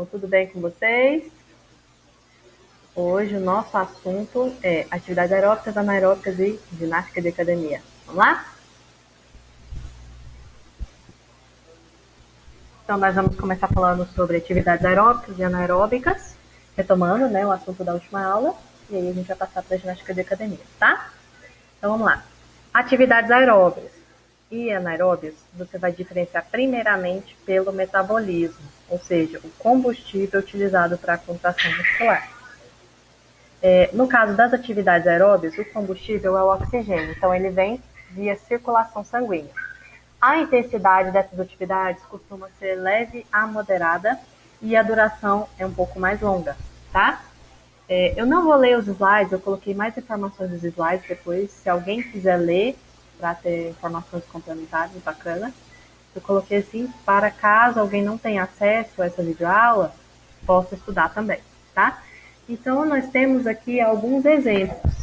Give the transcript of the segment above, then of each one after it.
pessoal, tudo bem com vocês? Hoje o nosso assunto é atividades aeróbicas, anaeróbicas e ginástica de academia. Vamos lá? Então nós vamos começar falando sobre atividades aeróbicas e anaeróbicas, retomando, né, o assunto da última aula, e aí a gente vai passar para a ginástica de academia, tá? Então vamos lá. Atividades aeróbicas e anaeróbias, você vai diferenciar primeiramente pelo metabolismo, ou seja, o combustível utilizado para a contração muscular. No caso das atividades aeróbias, o combustível é o oxigênio, então ele vem via circulação sanguínea. A intensidade dessas atividades costuma ser leve a moderada e a duração é um pouco mais longa, tá? Eu não vou ler os slides, eu coloquei mais informações nos slides depois, se alguém quiser ler para ter informações complementares, bacana. Eu coloquei assim para caso alguém não tenha acesso a essa videoaula, possa estudar também, tá? Então, nós temos aqui alguns exemplos,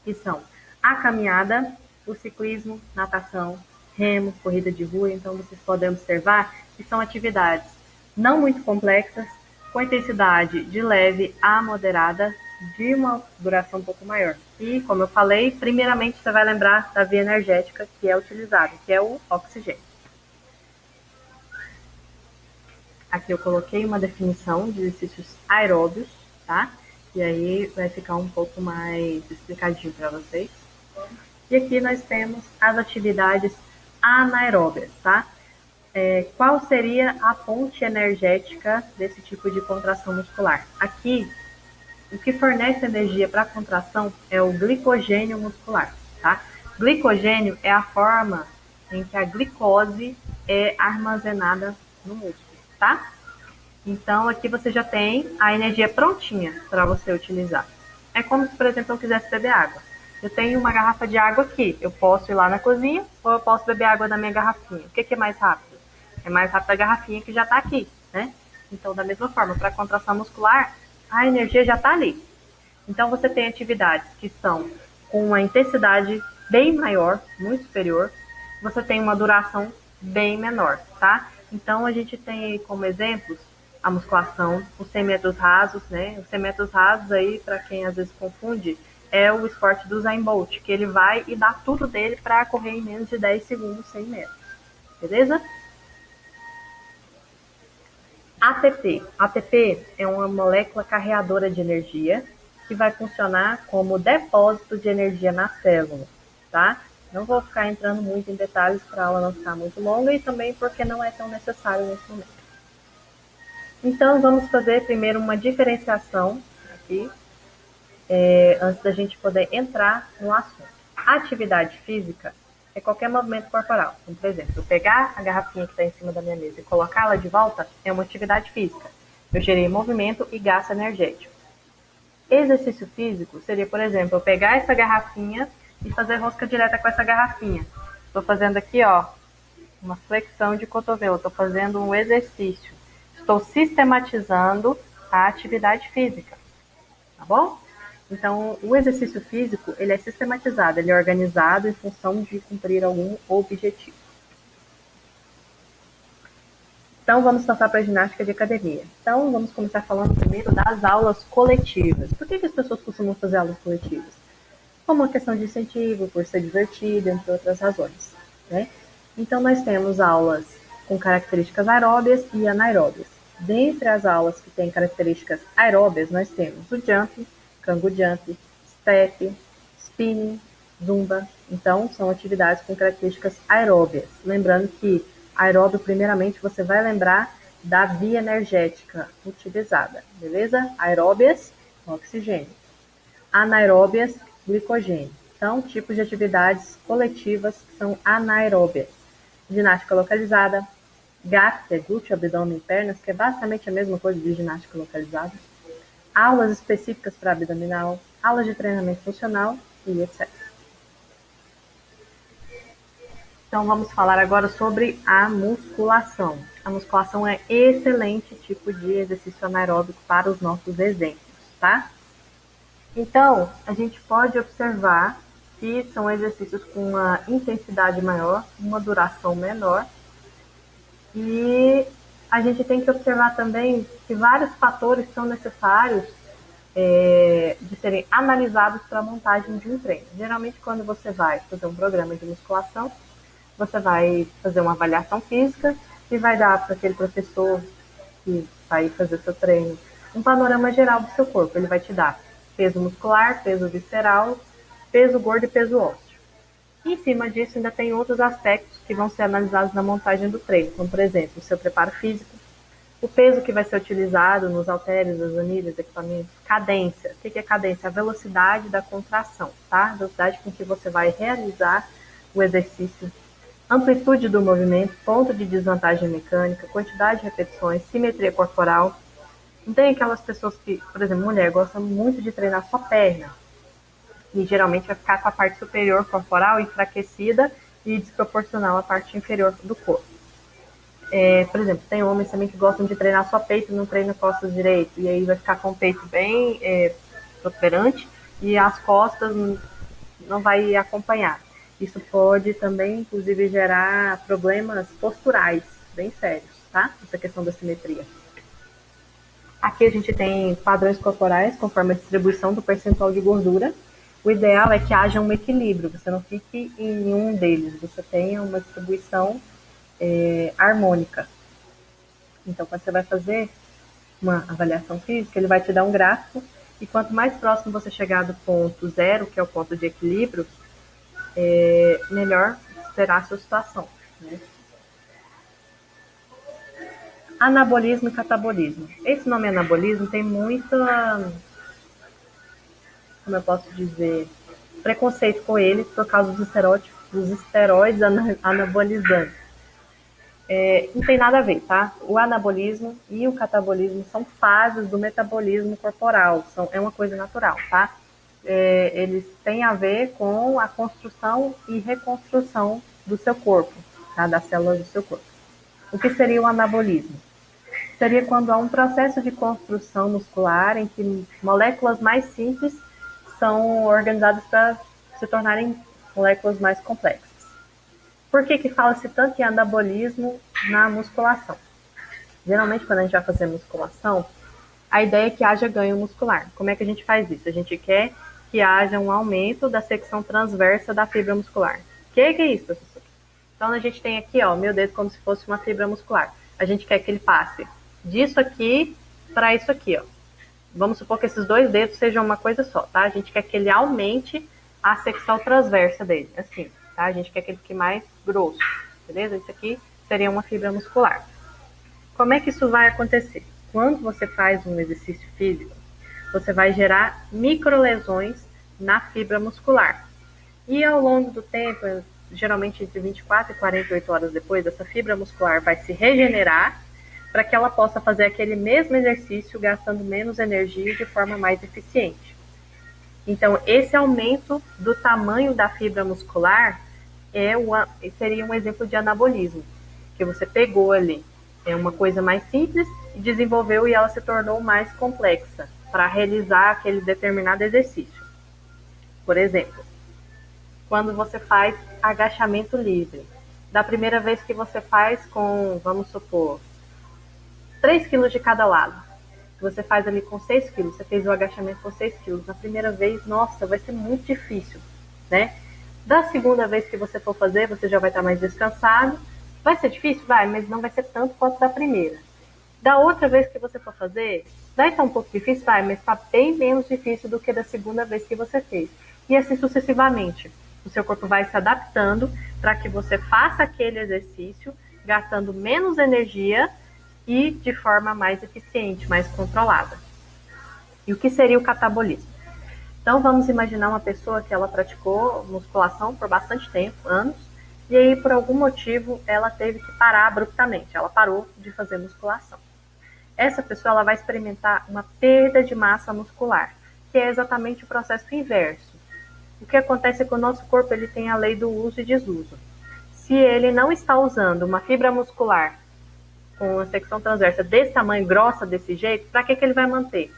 que são a caminhada, o ciclismo, natação, remo, corrida de rua. Então, vocês podem observar que são atividades não muito complexas, com intensidade de leve a moderada, de uma duração um pouco maior. E, como eu falei, primeiramente você vai lembrar da via energética que é utilizada, que é o oxigênio. Aqui eu coloquei uma definição de exercícios aeróbios, tá? E aí vai ficar um pouco mais explicadinho para vocês. E aqui nós temos as atividades anaeróbias, tá? Qual seria a fonte energética desse tipo de contração muscular? Aqui, o que fornece energia para a contração é o glicogênio muscular, tá? Glicogênio é a forma em que a glicose é armazenada no músculo, tá? Então, aqui você já tem a energia prontinha para você utilizar. É como se, por exemplo, eu quisesse beber água. Eu tenho uma garrafa de água aqui. Eu posso ir lá na cozinha ou eu posso beber água da minha garrafinha. O que é mais rápido? É mais rápido a garrafinha que já está aqui, né? Então, da mesma forma, para a contração muscular, a energia já está ali. Então, você tem atividades que são com uma intensidade bem maior, muito superior. Você tem uma duração bem menor, tá? Então, a gente tem aí como exemplos a musculação, os 100 metros rasos, né? Os 100 metros rasos aí, para quem às vezes confunde, é o esporte do Usain Bolt, que ele vai e dá tudo dele para correr em menos de 10 segundos 100 metros. Beleza? ATP. ATP é uma molécula carreadora de energia que vai funcionar como depósito de energia na célula, tá? Não vou ficar entrando muito em detalhes para a aula não ficar muito longa e também porque não é tão necessário nesse momento. Então, vamos fazer primeiro uma diferenciação aqui, antes da gente poder entrar no assunto. A atividade física é qualquer movimento corporal. Então, por exemplo, eu pegar a garrafinha que está em cima da minha mesa e colocá-la de volta é uma atividade física. Eu gerei movimento e gasto energético. Exercício físico seria, por exemplo, eu pegar essa garrafinha e fazer rosca direta com essa garrafinha. Estou fazendo aqui, ó, uma flexão de cotovelo. Estou fazendo um exercício. Estou sistematizando a atividade física, tá bom? Então, o exercício físico, ele é sistematizado, ele é organizado em função de cumprir algum objetivo. Então, vamos passar para a ginástica de academia. Então, vamos começar falando primeiro das aulas coletivas. Por que as pessoas costumam fazer aulas coletivas? Como uma questão de incentivo, por ser divertido, entre outras razões, né? Então, nós temos aulas com características aeróbias e anaeróbias. Dentre as aulas que têm características aeróbias, nós temos o jump, cango jump, step, spinning, zumba. Então, são atividades com características aeróbias. Lembrando que aeróbio, primeiramente, você vai lembrar da via energética utilizada, beleza? Aeróbias, oxigênio. Anaeróbias, glicogênio. Então, tipos de atividades coletivas são anaeróbias. Ginástica localizada, GAP, que é glúteo, abdômen e pernas, que é basicamente a mesma coisa de ginástica localizada. Aulas específicas para abdominal, aulas de treinamento funcional e etc. Então, vamos falar agora sobre a musculação. A musculação é excelente tipo de exercício anaeróbico para os nossos exemplos, tá? Então, a gente pode observar que são exercícios com uma intensidade maior, uma duração menor e A gente tem que observar também que vários fatores são necessários de serem analisados para a montagem de um treino. Geralmente, quando você vai fazer um programa de musculação, você vai fazer uma avaliação física e vai dar para aquele professor que vai fazer seu treino um panorama geral do seu corpo. Ele vai te dar peso muscular, peso visceral, peso gordo e peso ósseo. E, em cima disso, ainda tem outros aspectos que vão ser analisados na montagem do treino, como, por exemplo, o seu preparo físico, o peso que vai ser utilizado nos halteres, as anilhas, equipamentos, cadência. O que é cadência? A velocidade da contração, tá? A velocidade com que você vai realizar o exercício, amplitude do movimento, ponto de desvantagem mecânica, quantidade de repetições, simetria corporal. Não tem aquelas pessoas que, por exemplo, mulher gosta muito de treinar só perna e geralmente vai ficar com a parte superior corporal enfraquecida e desproporcional à parte inferior do corpo. Por exemplo, tem homens também que gostam de treinar só peito e não treina costas direito, e aí vai ficar com o peito bem protuberante e as costas não vai acompanhar. Isso pode também, inclusive, gerar problemas posturais bem sérios, tá? Essa questão da simetria. Aqui a gente tem padrões corporais conforme a distribuição do percentual de gordura. O ideal é que haja um equilíbrio, você não fique em um deles, você tenha uma distribuição harmônica. Então, quando você vai fazer uma avaliação física, ele vai te dar um gráfico, e quanto mais próximo você chegar do ponto zero, que é o ponto de equilíbrio, melhor será a sua situação, né? Anabolismo e catabolismo. Esse nome anabolismo tem muita, como eu posso dizer, preconceito com ele por causa dos esteroides anabolizantes. Não tem nada a ver, tá? O anabolismo e o catabolismo são fases do metabolismo corporal, é uma coisa natural, tá? Eles têm a ver com a construção e reconstrução do seu corpo, tá? Das células do seu corpo. O que seria o anabolismo? Seria quando há um processo de construção muscular em que moléculas mais simples são organizadas para se tornarem moléculas mais complexas. Por que fala-se tanto em anabolismo na musculação? Geralmente, quando a gente vai fazer musculação, a ideia é que haja ganho muscular. Como é que a gente faz isso? A gente quer que haja um aumento da secção transversa da fibra muscular. O que é isso, professor? Então, a gente tem aqui, ó, meu dedo como se fosse uma fibra muscular. A gente quer que ele passe disso aqui para isso aqui, ó. Vamos supor que esses dois dedos sejam uma coisa só, tá? A gente quer que ele aumente a secção transversa dele, assim, tá? A gente quer que ele fique mais grosso, beleza? Isso aqui seria uma fibra muscular. Como é que isso vai acontecer? Quando você faz um exercício físico, você vai gerar microlesões na fibra muscular. E ao longo do tempo, geralmente entre 24 e 48 horas depois, essa fibra muscular vai se regenerar para que ela possa fazer aquele mesmo exercício gastando menos energia e de forma mais eficiente. Então, esse aumento do tamanho da fibra muscular seria um exemplo de anabolismo, que você pegou ali uma coisa mais simples e desenvolveu e ela se tornou mais complexa para realizar aquele determinado exercício. Por exemplo, quando você faz agachamento livre, da primeira vez que você faz com, vamos supor, 3 quilos de cada lado, você faz ali com 6 quilos, você fez o agachamento com 6 quilos, na primeira vez, nossa, vai ser muito difícil, né? Da segunda vez que você for fazer, você já vai estar mais descansado. Vai ser difícil? Vai, mas não vai ser tanto quanto da primeira. Da outra vez que você for fazer, vai estar um pouco difícil? Vai, mas está bem menos difícil do que da segunda vez que você fez. E assim sucessivamente. O seu corpo vai se adaptando para que você faça aquele exercício, gastando menos energia e de forma mais eficiente, mais controlada. E o que seria o catabolismo? Então, vamos imaginar uma pessoa que ela praticou musculação por bastante tempo, anos, e aí, por algum motivo, ela teve que parar abruptamente. Ela parou de fazer musculação. Essa pessoa ela vai experimentar uma perda de massa muscular, que é exatamente o processo inverso. O que acontece é que o nosso corpo ele tem a lei do uso e desuso. Se ele não está usando uma fibra muscular com uma secção transversa desse tamanho, grossa desse jeito, para que ele vai manter?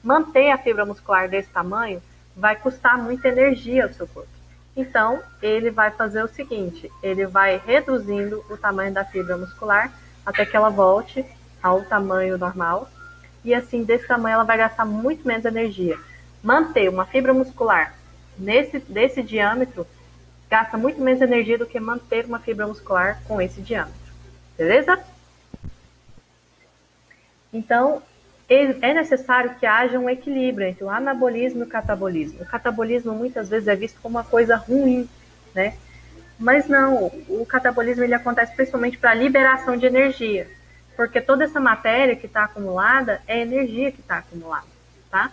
Manter a fibra muscular desse tamanho vai custar muita energia ao seu corpo. Então, ele vai fazer o seguinte, ele vai reduzindo o tamanho da fibra muscular até que ela volte ao tamanho normal. E assim, desse tamanho, ela vai gastar muito menos energia. Manter uma fibra muscular desse diâmetro gasta muito menos energia do que manter uma fibra muscular com esse diâmetro. Beleza? Então, é necessário que haja um equilíbrio entre o anabolismo e o catabolismo. O catabolismo muitas vezes é visto como uma coisa ruim, né? Mas não, o catabolismo ele acontece principalmente para a liberação de energia, porque toda essa matéria que está acumulada é energia que está acumulada, tá?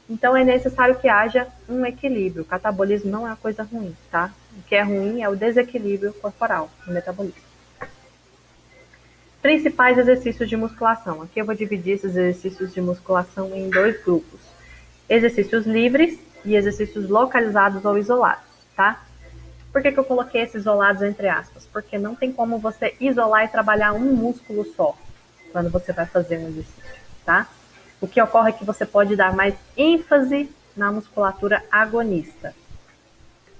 Então é necessário que haja um equilíbrio. O catabolismo não é uma coisa ruim, tá? O que é ruim é o desequilíbrio corporal, o metabolismo. Principais exercícios de musculação. Aqui eu vou dividir esses exercícios de musculação em dois grupos. Exercícios livres e exercícios localizados ou isolados, tá? Por que eu coloquei esses isolados entre aspas? Porque não tem como você isolar e trabalhar um músculo só quando você vai fazer um exercício, tá? O que ocorre é que você pode dar mais ênfase na musculatura agonista.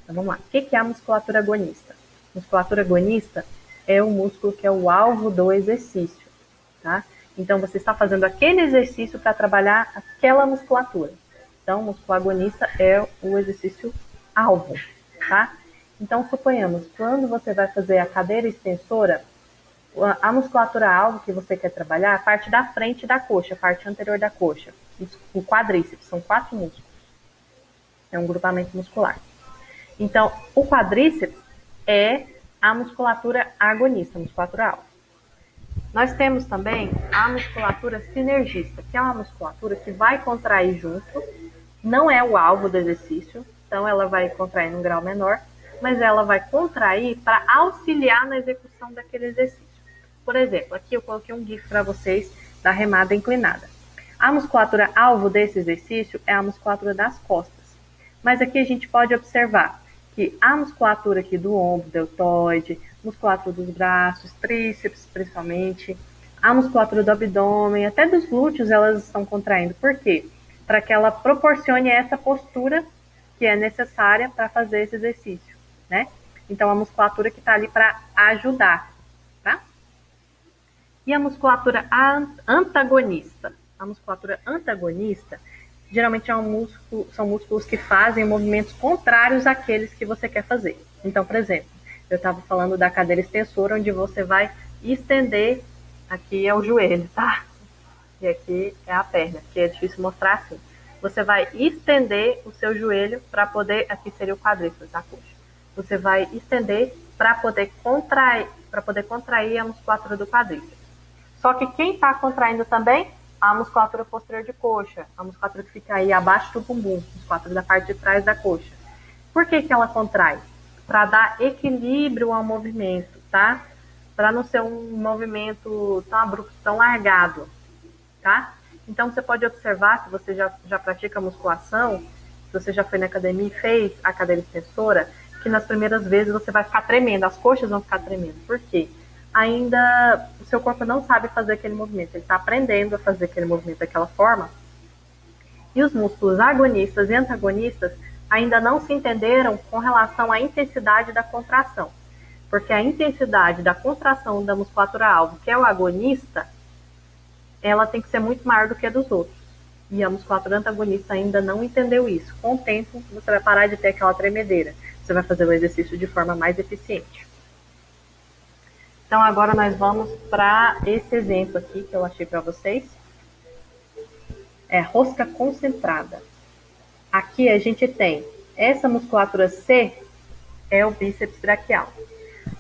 Então vamos lá. O que é a musculatura agonista? Musculatura agonista é o músculo que é o alvo do exercício, tá? Então você está fazendo aquele exercício para trabalhar aquela musculatura. Então, o músculo agonista é o exercício alvo, tá? Então, suponhamos, quando você vai fazer a cadeira extensora, a musculatura alvo que você quer trabalhar, a parte da frente da coxa, a parte anterior da coxa, o quadríceps, são 4 músculos. É um grupamento muscular. Então, o quadríceps é a musculatura agonista, a musculatura alvo. Nós temos também a musculatura sinergista, que é uma musculatura que vai contrair junto, não é o alvo do exercício, então ela vai contrair num grau menor, mas ela vai contrair para auxiliar na execução daquele exercício. Por exemplo, aqui eu coloquei um GIF para vocês da remada inclinada. A musculatura alvo desse exercício é a musculatura das costas. Mas aqui a gente pode observar que a musculatura aqui do ombro, deltoide, musculatura dos braços, tríceps principalmente, a musculatura do abdômen, até dos glúteos elas estão contraindo. Por quê? Para que ela proporcione essa postura que é necessária para fazer esse exercício, né? Então, a musculatura que está ali para ajudar, tá? E a musculatura antagonista? A musculatura antagonista geralmente são músculos que fazem movimentos contrários àqueles que você quer fazer. Então, por exemplo, eu estava falando da cadeira extensora, onde você vai estender, aqui é o joelho, tá? E aqui é a perna, que é difícil mostrar assim. Você vai estender o seu joelho para poder, aqui seria o quadríceps da coxa. Você vai estender para poder contrair a musculatura do quadríceps. Só que quem está contraindo também? A musculatura posterior de coxa, a musculatura que fica aí abaixo do bumbum, a musculatura da parte de trás da coxa. Por que ela contrai? Para dar equilíbrio ao movimento, tá? Para não ser um movimento tão abrupto, tão largado, tá? Então, você pode observar, se você já pratica musculação, se você já foi na academia e fez a cadeira extensora, que nas primeiras vezes você vai ficar tremendo, as coxas vão ficar tremendo. Por quê? Ainda o seu corpo não sabe fazer aquele movimento, ele está aprendendo a fazer aquele movimento daquela forma. E os músculos agonistas e antagonistas ainda não se entenderam com relação à intensidade da contração. Porque a intensidade da contração da musculatura alvo, que é o agonista, ela tem que ser muito maior do que a dos outros. E a musculatura antagonista ainda não entendeu isso. Com o tempo, você vai parar de ter aquela tremedeira. Você vai fazer o exercício de forma mais eficiente. Então, agora nós vamos para esse exemplo aqui que eu achei para vocês. É rosca concentrada. Aqui a gente tem essa musculatura C, é o bíceps braquial.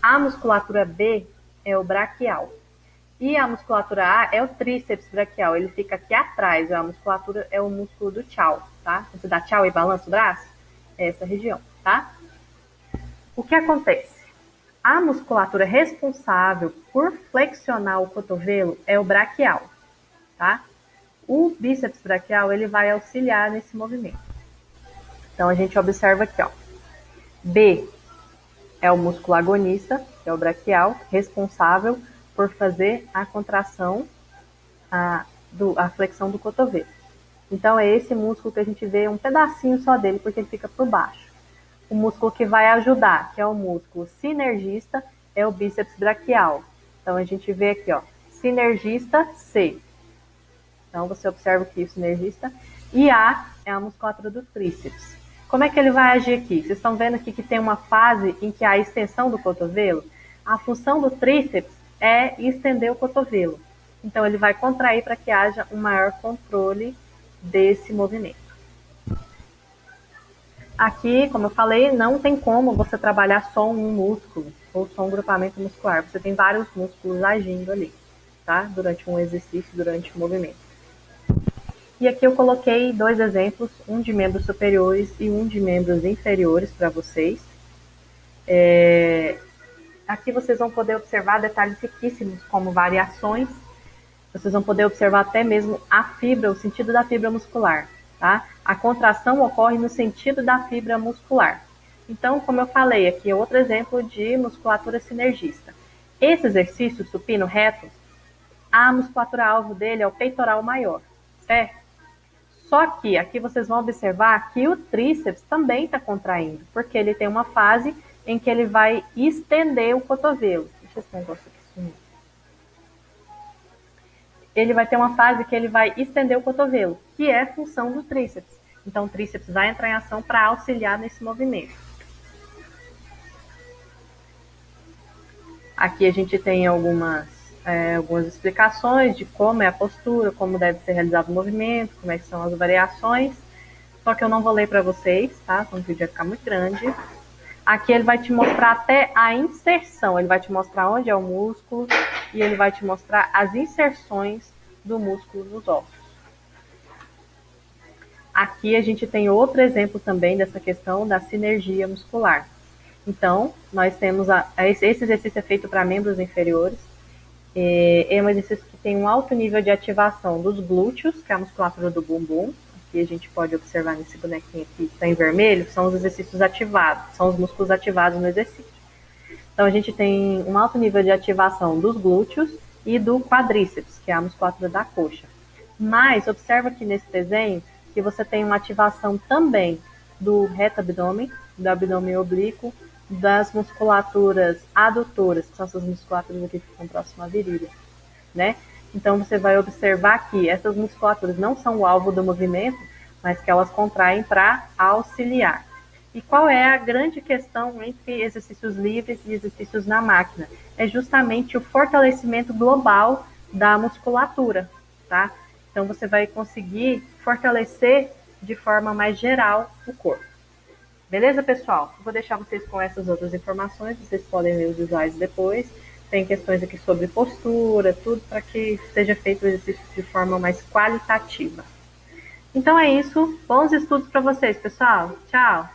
A musculatura B é o braquial. E a musculatura A é o tríceps braquial. Ele fica aqui atrás. A musculatura é o músculo do tchau, tá? Você dá tchau e balança o braço? É essa região, tá? O que acontece? A musculatura responsável por flexionar o cotovelo é o braquial, tá? O bíceps braquial, ele vai auxiliar nesse movimento. Então, a gente observa aqui, ó. B é o músculo agonista, que é o braquial, responsável por fazer a contração, a flexão do cotovelo. Então, é esse músculo que a gente vê um pedacinho só dele, porque ele fica por baixo. O músculo que vai ajudar, que é o músculo sinergista, é o bíceps braquial. Então, a gente vê aqui, ó, sinergista C. Então, você observa que o sinergista. E A é a musculatura do tríceps. Como é que ele vai agir aqui? Vocês estão vendo aqui que tem uma fase em que há a extensão do cotovelo? A função do tríceps é estender o cotovelo. Então, ele vai contrair para que haja um maior controle desse movimento. Aqui, como eu falei, não tem como você trabalhar só um músculo ou só um grupamento muscular. Você tem vários músculos agindo ali, tá? Durante um exercício, durante o movimento. E aqui eu coloquei 2 exemplos, um de membros superiores e um de membros inferiores para vocês. Aqui vocês vão poder observar detalhes riquíssimos, como variações. Vocês vão poder observar até mesmo a fibra, o sentido da fibra muscular, tá? A contração ocorre no sentido da fibra muscular. Então, como eu falei, aqui é outro exemplo de musculatura sinergista. Esse exercício supino reto, a musculatura alvo dele é o peitoral maior, certo? Só que aqui vocês vão observar que o tríceps também está contraindo, porque ele tem uma fase em que ele vai estender o cotovelo. Deixa esse negócio aqui sumir. Ele vai ter uma fase que ele vai estender o cotovelo, que é função do tríceps. Então, o tríceps vai entrar em ação para auxiliar nesse movimento. Aqui a gente tem algumas explicações de como é a postura, como deve ser realizado o movimento, como é que são as variações. Só que eu não vou ler para vocês, tá? Senão o vídeo vai ficar muito grande. Aqui ele vai te mostrar até a inserção, ele vai te mostrar onde é o músculo e ele vai te mostrar as inserções do músculo nos ossos. Aqui a gente tem outro exemplo também dessa questão da sinergia muscular. Então, nós temos esse exercício é feito para membros inferiores. É um exercício que tem um alto nível de ativação dos glúteos, que é a musculatura do bumbum. Aqui a gente pode observar nesse bonequinho aqui que está em vermelho, são os exercícios ativados, são os músculos ativados no exercício. Então, a gente tem um alto nível de ativação dos glúteos e do quadríceps, que é a musculatura da coxa. Mas, observa aqui nesse desenho que você tem uma ativação também do reto abdômen, do abdômen oblíquo, das musculaturas adutoras, que são essas musculaturas aqui que ficam próximas à virilha, né? Então, você vai observar que essas musculaturas não são o alvo do movimento, mas que elas contraem para auxiliar. E qual é a grande questão entre exercícios livres e exercícios na máquina? É justamente o fortalecimento global da musculatura, tá? Então, você vai conseguir fortalecer de forma mais geral o corpo. Beleza, pessoal? Eu vou deixar vocês com essas outras informações, vocês podem ver os slides depois. Tem questões aqui sobre postura, tudo para que seja feito o exercício de forma mais qualitativa. Então é isso. Bons estudos para vocês, pessoal. Tchau!